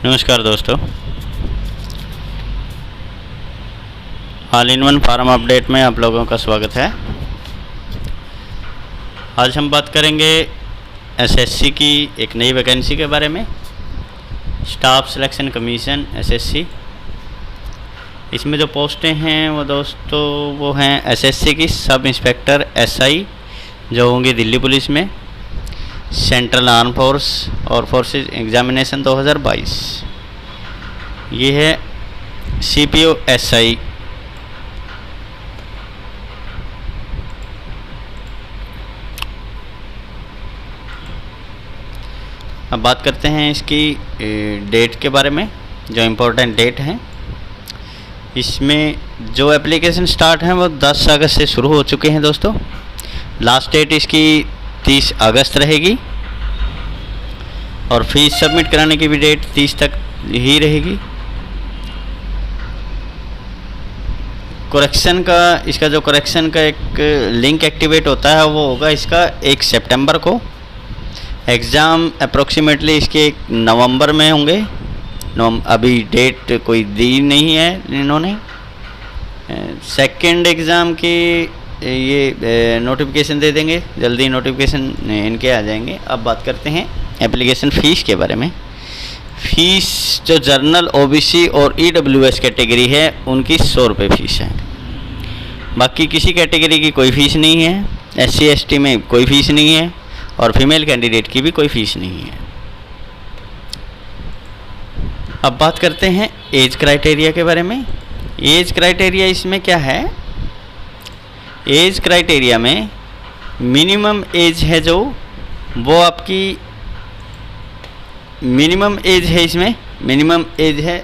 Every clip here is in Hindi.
नमस्कार दोस्तों, all in one form update में आप लोगों का स्वागत है। आज हम बात करेंगे एसएससी की एक नई वैकेंसी के बारे में। स्टाफ सिलेक्शन कमीशन एसएससी, इसमें जो पोस्टें हैं वो दोस्तों वो हैं एसएससी की सब इंस्पेक्टर एसआई जो होंगी दिल्ली पुलिस में, सेंट्रल आर्म फोर्स और फोर्सेस एग्जामिनेशन 2022। ये है सीपीओ एसआई। अब बात करते हैं इसकी डेट के बारे में, जो इम्पोर्टेंट डेट हैं। इसमें जो एप्लीकेशन स्टार्ट हैं वो 10 अगस्त से शुरू हो चुके हैं दोस्तों। लास्ट डेट इसकी 30 अगस्त रहेगी और फीस सबमिट कराने की भी डेट 30 तक ही रहेगी। करेक्शन का, इसका जो करेक्शन का एक लिंक एक्टिवेट होता है वो होगा इसका 1 सितंबर को। एग्ज़ाम अप्रोक्सीमेटली इसके नवंबर में होंगे। अभी डेट कोई दी नहीं है इन्होंने। सेकंड एग्ज़ाम की ये नोटिफिकेशन दे देंगे, जल्दी नोटिफिकेशन इनके आ जाएंगे। अब बात करते हैं एप्लीकेशन फ़ीस के बारे में। फ़ीस जो जर्नल ओबीसी और ईडब्ल्यूएस कैटेगरी है उनकी 100 रुपये फ़ीस है। बाकी किसी कैटेगरी की कोई फ़ीस नहीं है। एससी एसटी में कोई फ़ीस नहीं है और फीमेल कैंडिडेट की भी कोई फ़ीस नहीं है। अब बात करते हैं एज क्राइटेरिया के बारे में। एज क्राइटेरिया इसमें क्या है? एज क्राइटेरिया में मिनिमम एज है जो वो आपकी मिनिमम एज है, इसमें मिनिमम एज है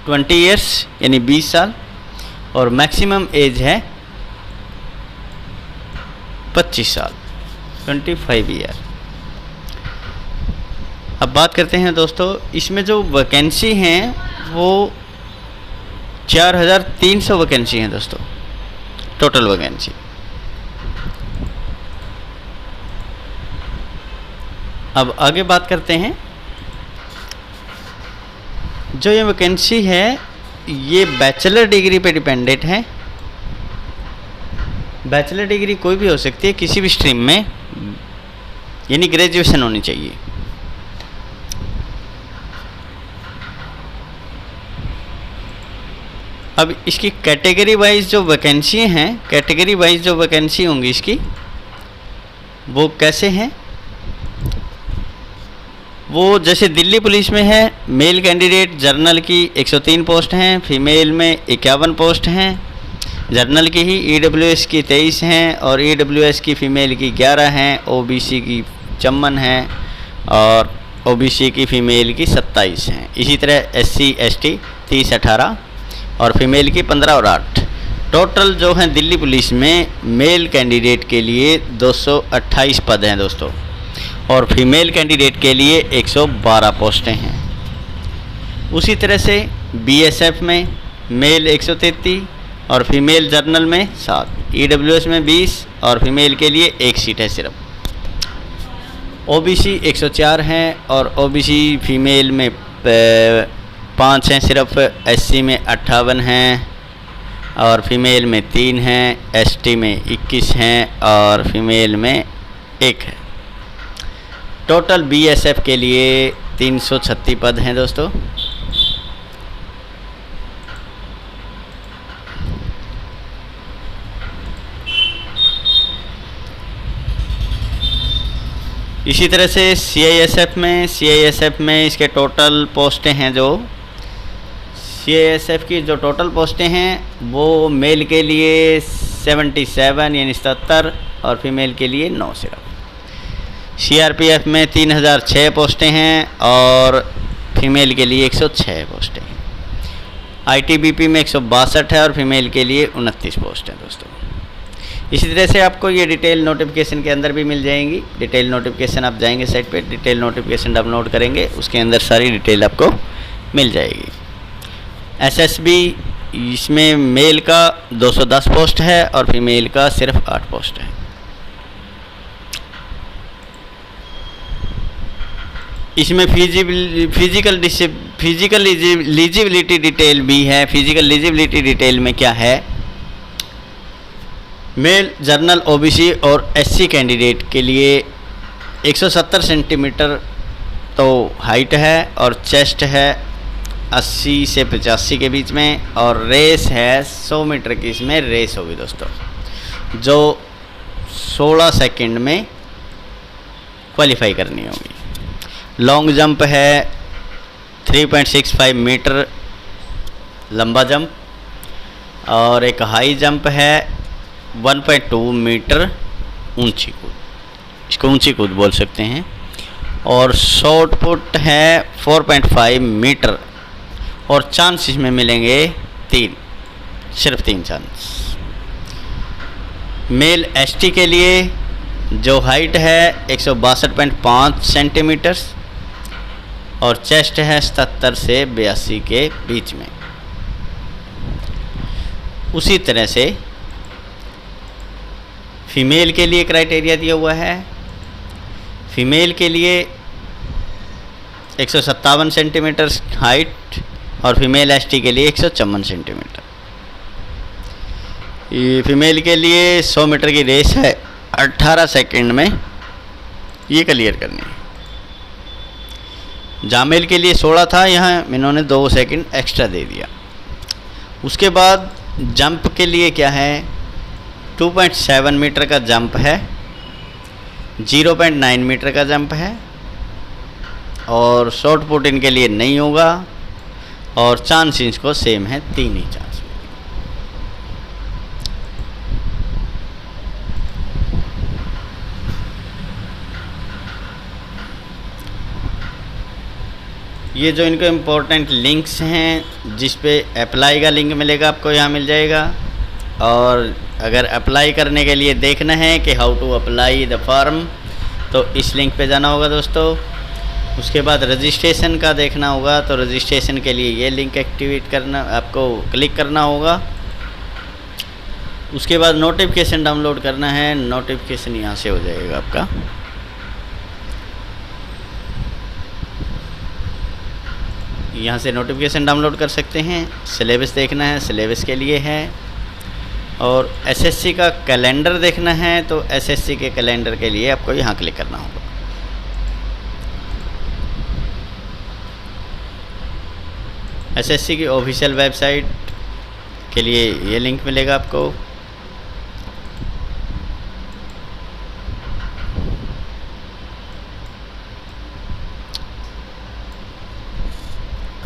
20 ईयर्स यानी 20 साल और मैक्सिमम एज है 25 साल 25 ईयर। अब बात करते हैं दोस्तों, इसमें जो वैकेंसी हैं वो 4300 वैकेंसी हैं दोस्तों, टोटल वैकेंसी। अब आगे बात करते हैं, जो ये वैकेंसी है ये बैचलर डिग्री पे डिपेंडेंट है। बैचलर डिग्री कोई भी हो सकती है किसी भी स्ट्रीम में, यानी ग्रेजुएशन होनी चाहिए। अब इसकी कैटेगरी वाइज जो वैकेंसी हैं, कैटेगरी वाइज जो वैकेंसी होंगी इसकी वो कैसे हैं? वो जैसे दिल्ली पुलिस में है, मेल कैंडिडेट जर्नल की 103 पोस्ट हैं, फीमेल में 51 पोस्ट हैं। जर्नल की ही ईडब्ल्यूएस की 23 हैं और ईडब्ल्यूएस की फ़ीमेल की 11 हैं, ओबीसी की 54 हैं और ओबीसी की फ़ीमेल की 27 हैं। इसी तरह एससी एसटी 30 18 और फीमेल की 15 और 8। टोटल जो हैं दिल्ली पुलिस में मेल कैंडिडेट के लिए 228 पद हैं दोस्तों और फीमेल कैंडिडेट के लिए 112 पोस्टें हैं। उसी तरह से बीएसएफ में मेल 133 और फीमेल जर्नल में 7, ईडब्ल्यूएस में 20 और फीमेल के लिए 1 सीट है सिर्फ। ओबीसी 104 हैं और ओबीसी फीमेल में 5 हैं सिर्फ। एससी में 58 हैं और फीमेल में 3 हैं। एसटी में 21 हैं और फीमेल में 1 है। टोटल बीएसएफ के लिए 336 पद हैं दोस्तों। इसी तरह से सीआईएसएफ में इसके टोटल पोस्टें हैं, जो सीआईएसएफ की जो टोटल पोस्टें हैं वो मेल के लिए 77 यानी 77 और फीमेल के लिए 9 सिर्फ। सीआरपीएफ में 3006 पोस्टें हैं और फीमेल के लिए 106 पोस्टें हैं। आईटीबीपी में 162 है और फीमेल के लिए 29 पोस्ट हैं दोस्तों। इसी तरह से आपको ये डिटेल नोटिफिकेशन के अंदर भी मिल जाएंगी। डिटेल नोटिफिकेशन आप जाएंगे साइट पे, डिटेल नोटिफिकेशन डाउनलोड करेंगे, उसके अंदर सारी डिटेल आपको मिल जाएगी। एसएसबी इसमें मेल का 210 पोस्ट है और फीमेल का सिर्फ 8 पोस्ट है। इसमें फिजिकल फिजिकल एलिजिबिलिटी डिटेल भी है। फिजिकल एलिजिबिलिटी डिटेल में क्या है, मेल जनरल ओबीसी और एससी कैंडिडेट के लिए 170 सेंटीमीटर तो हाइट है और चेस्ट है 80 से 85 के बीच में, और रेस है 100 मीटर की इसमें रेस होगी दोस्तों, जो 16 सेकंड में क्वालिफाई करनी होगी। लॉन्ग जंप है 3.65 मीटर लंबा जंप, और एक हाई जंप है 1.2 मीटर ऊंची कूद, इसको ऊंची कूद बोल सकते हैं, और शॉर्ट पुट है 4.5 मीटर, और चांस इसमें मिलेंगे 3, सिर्फ 3 चांस। मेल एसटी के लिए जो हाइट है 162.5 सेंटीमीटर और चेस्ट है 77 से 82 के बीच में। उसी तरह से फीमेल के लिए क्राइटेरिया दिया हुआ है। फीमेल के लिए 157 सेंटीमीटर हाइट और फीमेल एसटी के लिए 154 सेंटीमीटर। ये फीमेल के लिए 100 मीटर की रेस है 18 सेकंड में ये क्लियर करनी है। जामेल के लिए 16 था, यहाँ इन्होंने 2 सेकंड एक्स्ट्रा दे दिया। उसके बाद जंप के लिए क्या है, 2.7 मीटर का जंप है, 0.9 मीटर का जंप है, और शॉर्ट पुट इनके लिए नहीं होगा, और चांस इनको सेम है, 3 ही चांस। ये जो इनको इम्पोर्टेंट लिंक्स हैं, जिस पे अप्लाई का लिंक मिलेगा आपको यहाँ मिल जाएगा, और अगर अप्लाई करने के लिए देखना है कि how to apply the form, तो इस लिंक पे जाना होगा दोस्तों। उसके बाद रजिस्ट्रेशन का देखना होगा, तो रजिस्ट्रेशन के लिए ये लिंक एक्टिवेट करना, आपको क्लिक करना होगा। उसके बाद नोटिफिकेशन डाउनलोड करना है, नोटिफिकेशन यहाँ से हो जाएगा आपका। यहाँ से नोटिफिकेशन डाउनलोड कर सकते हैं। सिलेबस देखना है, सिलेबस के लिए है, और एसएससी का कैलेंडर देखना है, तो एसएससी के कैलेंडर के लिए आपको यहाँ क्लिक करना होगा। एसएससी की ऑफिशियल वेबसाइट के लिए ये लिंक मिलेगा आपको।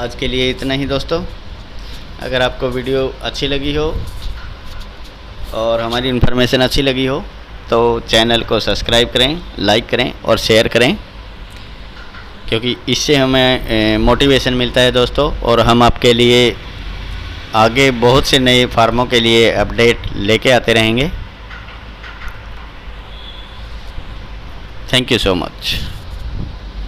आज के लिए इतना ही दोस्तों। अगर आपको वीडियो अच्छी लगी हो और हमारी इन्फॉर्मेशन अच्छी लगी हो तो चैनल को सब्सक्राइब करें, लाइक करें और शेयर करें, क्योंकि इससे हमें मोटिवेशन मिलता है दोस्तों, और हम आपके लिए आगे बहुत से नए फार्मों के लिए अपडेट लेके आते रहेंगे। Thank you so much.